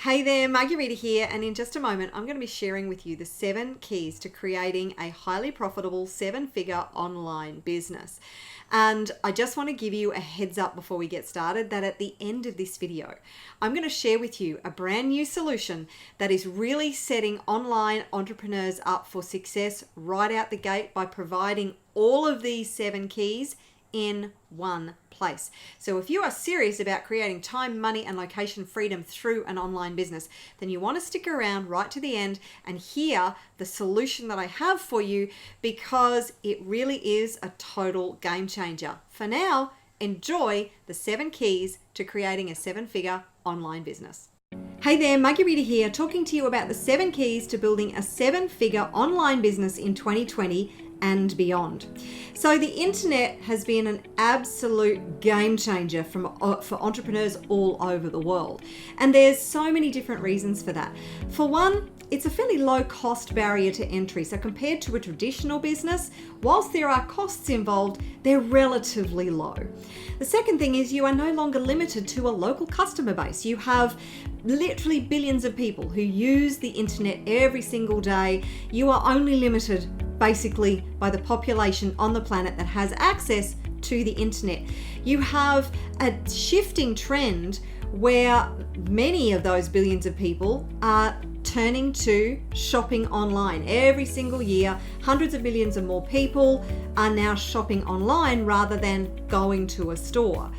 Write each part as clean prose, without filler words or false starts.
Hey there, Marguerita here, and in just a moment I'm going to be sharing with you the 7 keys to creating a highly profitable 7-figure online business. And I just want to give you a heads up before we get started that at the end of this video, I'm going to share with you a brand new solution that is really setting online entrepreneurs up for success right out the gate by providing all of these 7 keys in one place. So if you are serious about creating time, money, and location freedom through an online business, then you want to stick around right to the end and hear the solution that I have for you, because it really is a total game changer. For now, enjoy the 7 keys to creating a 7-figure online business. Hey there, Marguerita here, talking to you about the 7 keys to building a 7-figure online business in 2020 and beyond. So the internet has been an absolute game changer for entrepreneurs all over the world. And there's so many different reasons for that. For one, it's a fairly low cost barrier to entry. So compared to a traditional business, whilst there are costs involved, they're relatively low. The second thing is you are no longer limited to a local customer base. You have literally billions of people who use the internet every single day. You are only limited basically by the population on the planet that has access to the internet. You have a shifting trend where many of those billions of people are turning to shopping online. Every single year, hundreds of millions of more people are now shopping online rather than going to a store.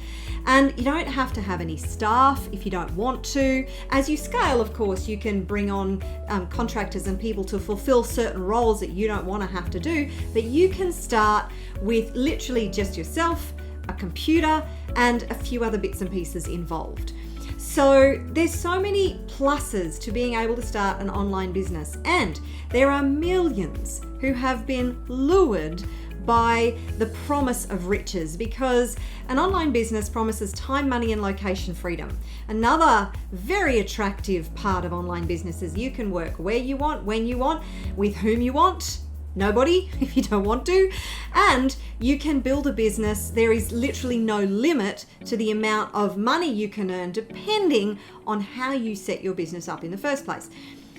And you don't have to have any staff if you don't want to. As you scale, of course, you can bring on contractors and people to fulfill certain roles that you don't want to have to do, but you can start with literally just yourself, a computer, and a few other bits and pieces involved. So there's so many pluses to being able to start an online business, and there are millions who have been lured by the promise of riches, because an online business promises time, money, and location freedom. Another very attractive part of online business is you can work where you want, when you want, with whom you want. Nobody if you don't want to. And you can build a business. There is literally no limit to the amount of money you can earn depending on how you set your business up in the first place.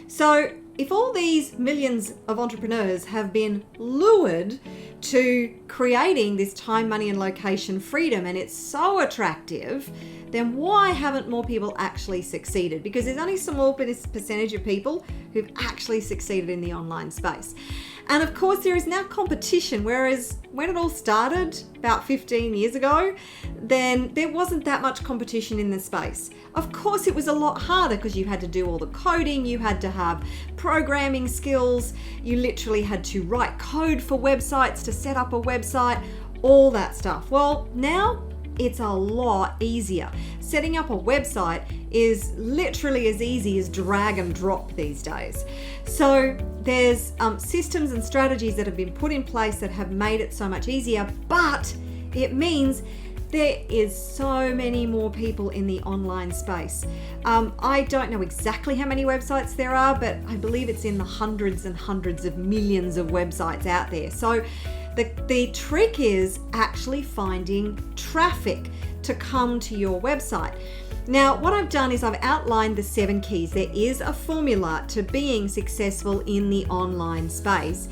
So if all these millions of entrepreneurs have been lured to creating this time, money, and location freedom, and it's so attractive, then why haven't more people actually succeeded? Because there's only a small percentage of people who've actually succeeded in the online space. And of course, there is now competition, whereas when it all started about 15 years ago, then there wasn't that much competition in the space. Of course, it was a lot harder because you had to do all the coding, you had to have programming skills, you literally had to write code for websites to set up a website, all that stuff. Well, now it's a lot easier. Setting up a website is literally as easy as drag and drop these days. So there's systems and strategies that have been put in place that have made it so much easier, but it means there is so many more people in the online space. I don't know exactly how many websites there are, but I believe it's in the hundreds and hundreds of millions of websites out there. So the trick is actually finding traffic to come to your website. Now, what I've done is I've outlined the 7 keys. There is a formula to being successful in the online space.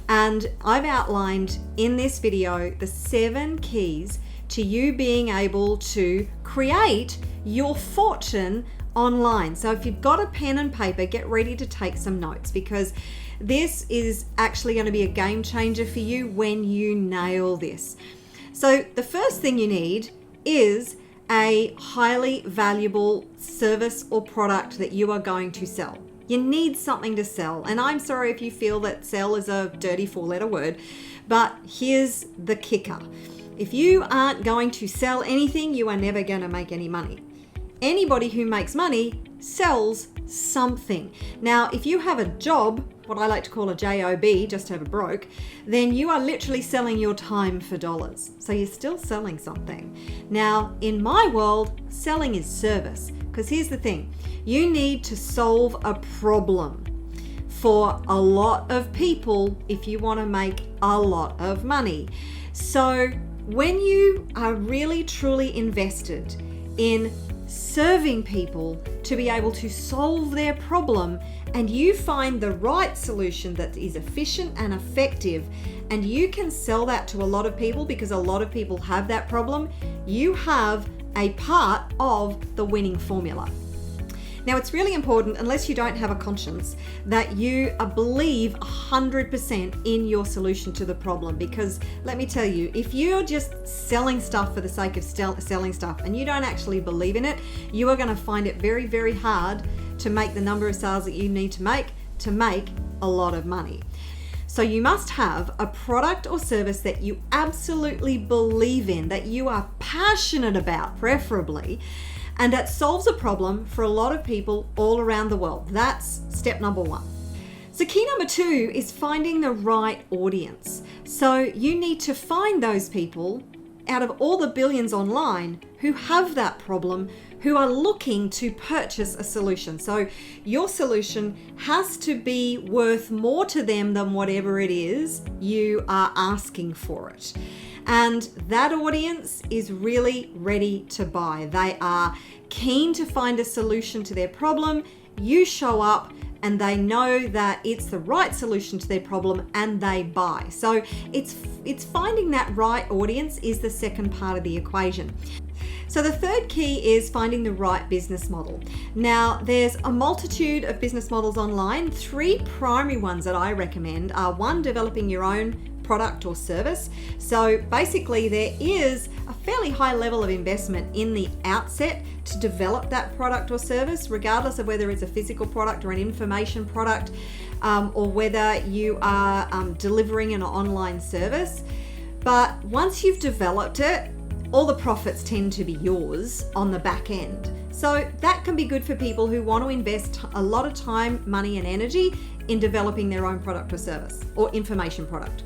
And I've outlined in this video the 7 keys to you being able to create your fortune online. So if you've got a pen and paper, get ready to take some notes, because this is actually going to be a game changer for you when you nail this. So the first thing you need is a highly valuable service or product that you are going to sell. You need something to sell. And I'm sorry if you feel that sell is a dirty 4-letter word, but here's the kicker. If you aren't going to sell anything, you are never going to make any money. Anybody who makes money sells something. Now, if you have a job, what I like to call a job, just have a broke, then you are literally selling your time for dollars. So you're still selling something. Now, in my world, selling is service. Because here's the thing, you need to solve a problem for a lot of people if you want to make a lot of money. So when you are really truly invested in serving people to be able to solve their problem, and you find the right solution that is efficient and effective, and you can sell that to a lot of people because a lot of people have that problem, you have a part of the winning formula. Now, it's really important, unless you don't have a conscience, that you believe 100% in your solution to the problem. Because let me tell you, if you're just selling stuff for the sake of selling stuff and you don't actually believe in it, you are going to find it very, very hard to make the number of sales that you need to make a lot of money. So you must have a product or service that you absolutely believe in, that you are passionate about, preferably, and that solves a problem for a lot of people all around the world. That's step number one. So key number two is finding the right audience. So you need to find those people out of all the billions online who have that problem, who are looking to purchase a solution. So your solution has to be worth more to them than whatever it is you are asking for it. And that audience is really ready to buy. They are keen to find a solution to their problem. You show up and they know that it's the right solution to their problem and they buy. So it's finding that right audience is the second part of the equation. So the third key is finding the right business model. Now, there's a multitude of business models online. Three primary ones that I recommend are: one, developing your own product or service. So basically there is a fairly high level of investment in the outset to develop that product or service, regardless of whether it's a physical product or an information product, or whether you are delivering an online service. But once you've developed it, all the profits tend to be yours on the back end. So that can be good for people who want to invest a lot of time, money, and energy in developing their own product or service or information product.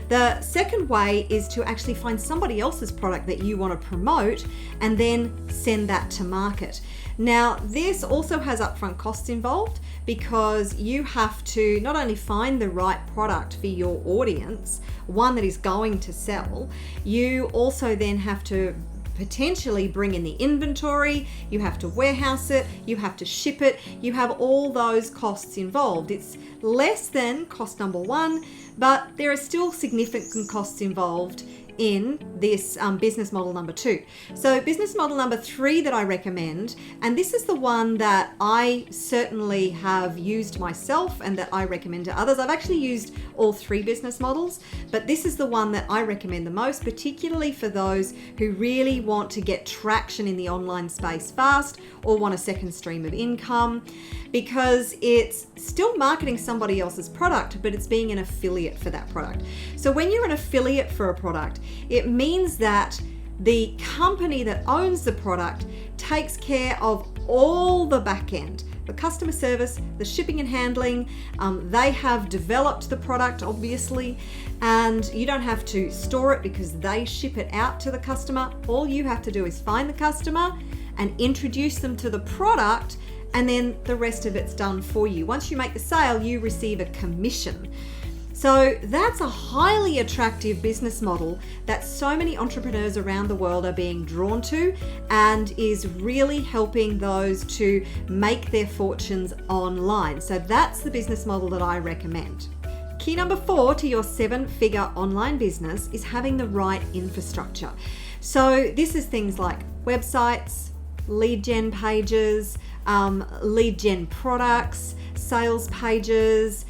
The second way is to actually find somebody else's product that you want to promote and then send that to market. Now, this also has upfront costs involved because you have to not only find the right product for your audience, one that is going to sell, you also then have to potentially bring in the inventory, you have to warehouse it, you have to ship it, you have all those costs involved. It's less than cost number one, but there are still significant costs involved in this business model number two. So business model number three that I recommend, and this is the one that I certainly have used myself and that I recommend to others. I've actually used all three business models, but this is the one that I recommend the most, particularly for those who really want to get traction in the online space fast or want a second stream of income, because it's still marketing somebody else's product, but it's being an affiliate for that product. So when you're an affiliate for a product, it means that the company that owns the product takes care of all the back end, the customer service, the shipping and handling. They have developed the product, obviously, and you don't have to store it because they ship it out to the customer. All you have to do is find the customer and introduce them to the product, and then the rest of it's done for you. Once you make the sale, you receive a commission. So that's a highly attractive business model that so many entrepreneurs around the world are being drawn to, and is really helping those to make their fortunes online. So that's the business model that I recommend. Key number 4 to your 7-figure online business is having the right infrastructure. So this is things like websites, lead gen pages, lead gen products, sales pages,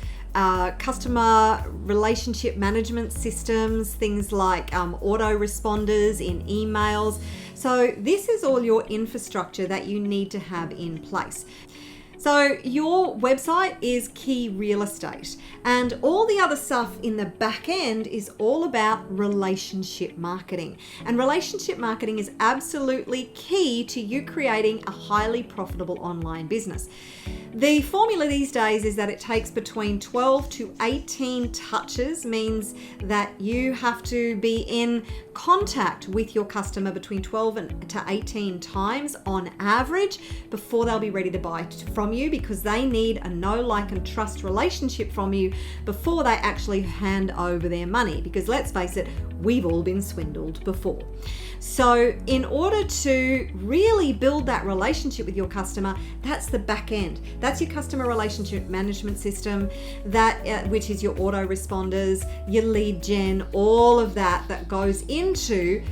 customer relationship management systems, things like autoresponders in emails. So this is all your infrastructure that you need to have in place. So your website is key real estate, and all the other stuff in the back end is all about relationship marketing. And relationship marketing is absolutely key to you creating a highly profitable online business. The formula these days is that it takes between 12 to 18 touches, means that you have to be in contact with your customer between 12 to 18 times on average before they'll be ready to buy from you, because they need a know, like, and trust relationship from you before they actually hand over their money. Because let's face it, we've all been swindled before. So in order to really build that relationship with your customer, that's the back end. That's your customer relationship management system, which is your autoresponders, your lead gen, all of that goes into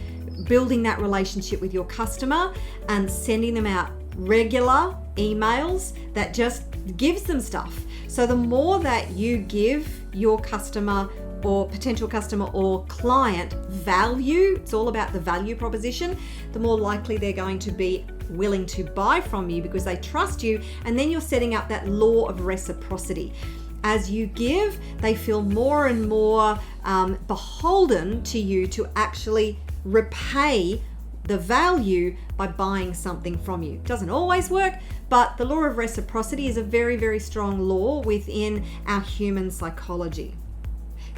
building that relationship with your customer and sending them out regular emails that just gives them stuff. So the more that you give your customer or potential customer or client value, it's all about the value proposition, the more likely they're going to be willing to buy from you because they trust you. And then you're setting up that law of reciprocity. As you give, they feel more and more beholden to you to actually repay the value by buying something from you. It doesn't always work, but the law of reciprocity is a very, very strong law within our human psychology.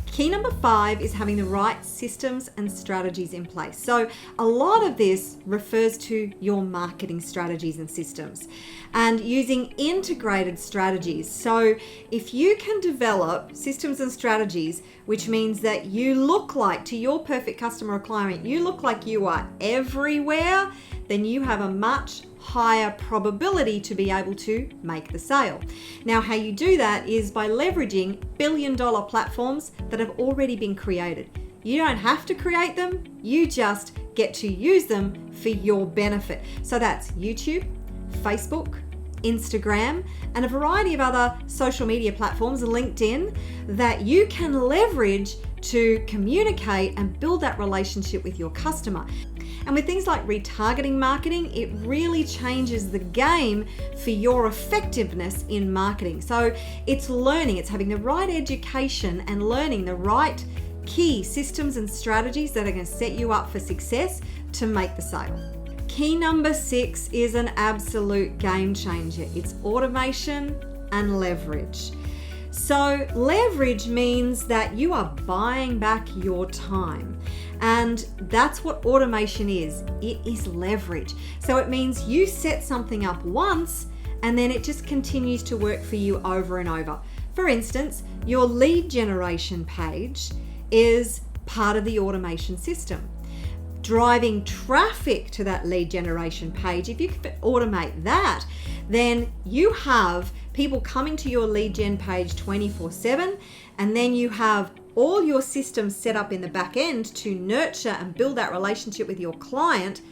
Key number 5 is having the right systems and strategies in place. So a lot of this refers to your marketing strategies and systems and using integrated strategies. So if you can develop systems and strategies, which means that you look like, to your perfect customer or client, you look like you are everywhere, then you have a much higher probability to be able to make the sale. Now, how you do that is by leveraging billion-dollar platforms that have already been created. You don't have to create them, you just get to use them for your benefit. So that's YouTube, Facebook, Instagram, and a variety of other social media platforms, LinkedIn, that you can leverage to communicate and build that relationship with your customer. And with things like retargeting marketing, it really changes the game for your effectiveness in marketing. So it's learning, it's having the right education and learning the right key systems and strategies that are going to set you up for success to make the sale. Key number 6 is an absolute game changer. It's automation and leverage. So leverage means that you are buying back your time. And that's what automation is. It is leverage. So it means you set something up once and then it just continues to work for you over and over. For instance, your lead generation page is part of the automation system. Driving traffic to that lead generation page, if you can automate that, then you have people coming to your lead gen page 24/7, and then you have all your systems set up in the back end to nurture and build that relationship with your client,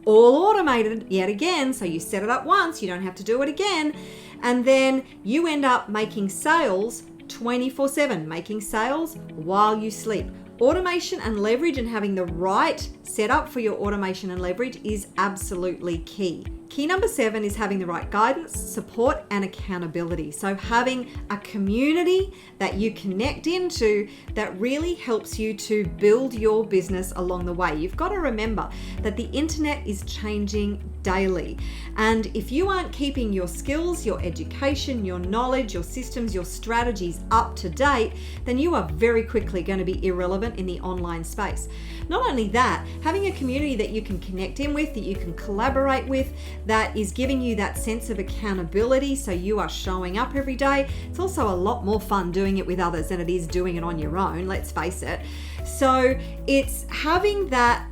all automated yet again. So you set it up once, you don't have to do it again, and then you end up making sales 24/7, making sales while you sleep. Automation and leverage, and having the right setup for your automation and leverage is absolutely key. Key number 7 is having the right guidance, support, and accountability. So having a community that you connect into that really helps you to build your business along the way. You've got to remember that the internet is changing daily. And if you aren't keeping your skills, your education, your knowledge, your systems, your strategies up to date, then you are very quickly going to be irrelevant in the online space. Not only that, having a community that you can connect in with, that you can collaborate with, that is giving you that sense of accountability, so you are showing up every day. It's also a lot more fun doing it with others than it is doing it on your own, let's face it. So it's having that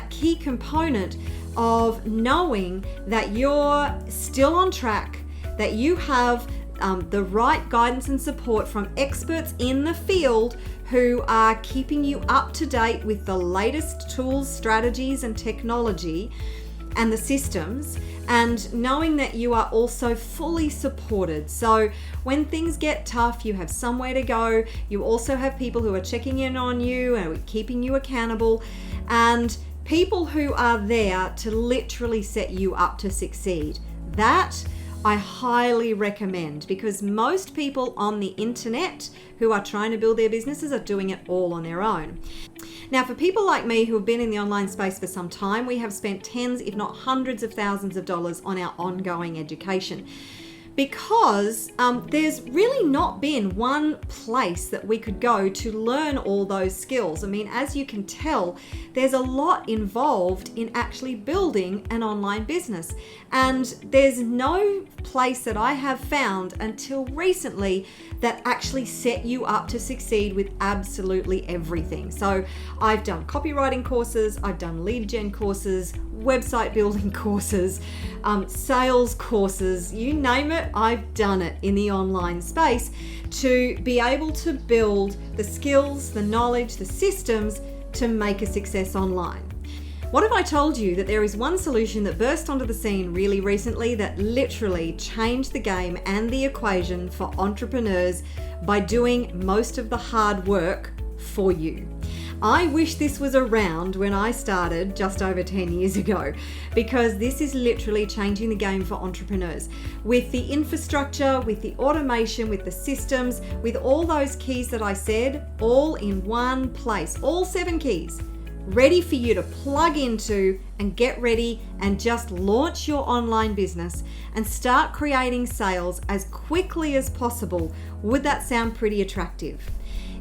key component of knowing that you're still on track, that you have the right guidance and support from experts in the field who are keeping you up to date with the latest tools, strategies, and technology and the systems, and knowing that you are also fully supported. So when things get tough, you have somewhere to go. You also have people who are checking in on you and keeping you accountable, and people who are there to literally set you up to succeed. That I highly recommend, because most people on the internet who are trying to build their businesses are doing it all on their own. Now, for people like me who have been in the online space for some time, we have spent tens, if not hundreds of thousands of dollars on our ongoing education. because there's really not been one place that we could go to learn all those skills. I mean, as you can tell, there's a lot involved in actually building an online business. And there's no place that I have found until recently that actually set you up to succeed with absolutely everything. So I've done copywriting courses, I've done lead gen courses, website building courses, sales courses, you name it, I've done it in the online space to be able to build the skills, the knowledge, the systems to make a success online. What if I told you that there is one solution that burst onto the scene really recently that literally changed the game and the equation for entrepreneurs by doing most of the hard work for you? I wish this was around when I started just over 10 years ago, because this is literally changing the game for entrepreneurs. With the infrastructure, with the automation, with the systems, with all those keys that I said, all in one place, all 7 keys, ready for you to plug into and get ready and just launch your online business and start creating sales as quickly as possible. Would that sound pretty attractive?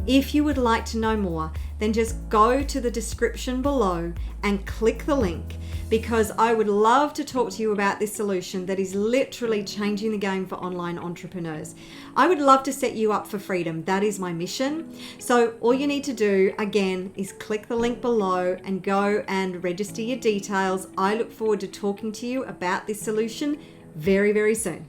If you would like to know more, then just go to the description below and click the link, because I would love to talk to you about this solution that is literally changing the game for online entrepreneurs. I would love to set you up for freedom. That is my mission. So all you need to do, again, is click the link below and go and register your details. I look forward to talking to you about this solution very, very soon.